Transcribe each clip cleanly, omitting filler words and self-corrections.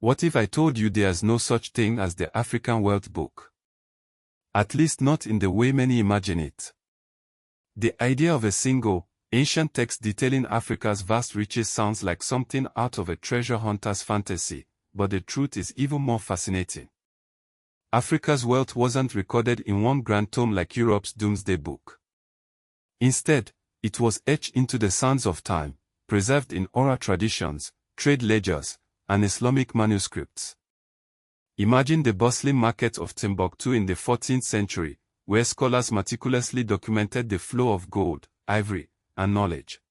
What if I told you there's no such thing as the African Wealth Book? At least not in the way many imagine it. The idea of a single, ancient text detailing Africa's vast riches sounds like something out of a treasure hunter's fantasy, but the truth is even more fascinating. Africa's wealth wasn't recorded in one grand tome like Europe's Doomsday Book. Instead, it was etched into the sands of time, preserved in oral traditions, trade ledgers, and Islamic manuscripts. Imagine the bustling market of Timbuktu in the 14th century, where scholars meticulously documented the flow of gold, ivory, and knowledge.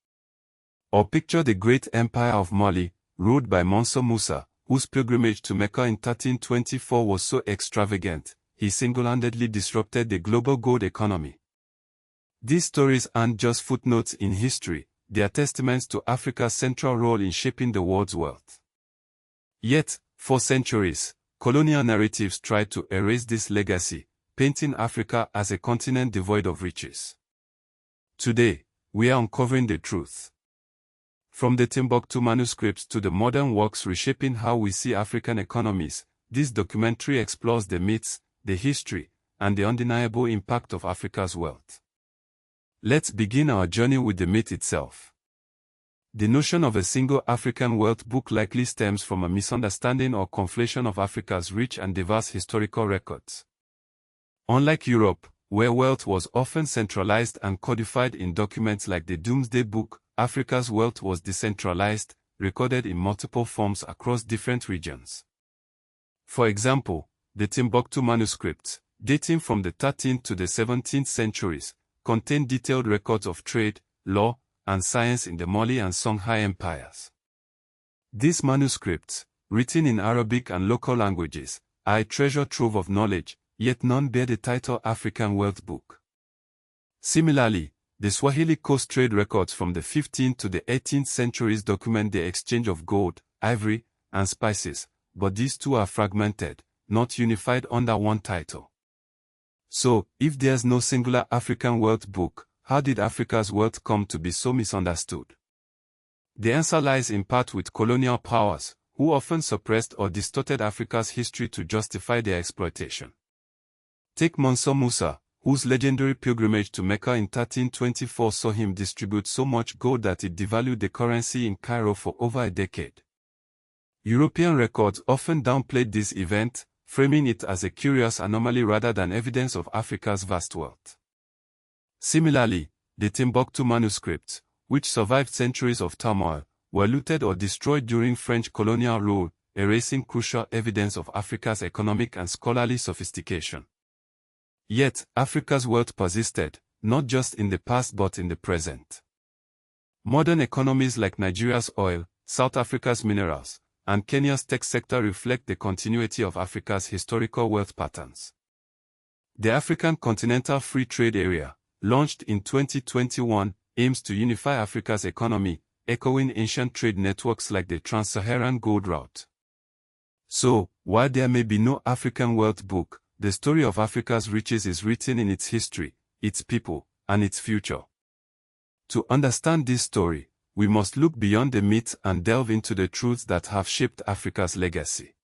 Or picture the great empire of Mali, ruled by Musa, whose pilgrimage to Mecca in 1324 was so extravagant, he single-handedly disrupted the global gold economy. These stories aren't just footnotes in history, they are testaments to Africa's central role in shaping the world's wealth. Yet, for centuries, colonial narratives tried to erase this legacy, painting Africa as a continent devoid of riches. Today, we are uncovering the truth. From the Timbuktu manuscripts to the modern works reshaping how we see African economies, this documentary explores the myths, the history, and the undeniable impact of Africa's wealth. Let's begin our journey with the myth itself. The notion of a single African wealth book likely stems from a misunderstanding or conflation of Africa's rich and diverse historical records. Unlike Europe, where wealth was often centralized and codified in documents like the Doomsday Book, Africa's wealth was decentralized, recorded in multiple forms across different regions. For example, the Timbuktu manuscripts, dating from the 13th to the 17th centuries, contain detailed records of trade, law, and science in the Mali and Songhai empires. These manuscripts, written in Arabic and local languages, are a treasure trove of knowledge, yet none bear the title African Wealth Book. Similarly, the Swahili Coast trade records from the 15th to the 18th centuries document the exchange of gold, ivory, and spices, but these too are fragmented, not unified under one title. So, if there's no singular African wealth book, how did Africa's wealth come to be so misunderstood? The answer lies in part with colonial powers, who often suppressed or distorted Africa's history to justify their exploitation. Take Musa, whose legendary pilgrimage to Mecca in 1324 saw him distribute so much gold that it devalued the currency in Cairo for over a decade. European records often downplayed this event, framing it as a curious anomaly rather than evidence of Africa's vast wealth. Similarly, the Timbuktu manuscripts, which survived centuries of turmoil, were looted or destroyed during French colonial rule, erasing crucial evidence of Africa's economic and scholarly sophistication. Yet, Africa's wealth persisted, not just in the past but in the present. Modern economies like Nigeria's oil, South Africa's minerals, and Kenya's tech sector reflect the continuity of Africa's historical wealth patterns. The African Continental Free Trade Area, launched in 2021, aims to unify Africa's economy, echoing ancient trade networks like the Trans-Saharan Gold Route. So, while there may be no African wealth book, the story of Africa's riches is written in its history, its people, and its future. To understand this story, we must look beyond the myths and delve into the truths that have shaped Africa's legacy.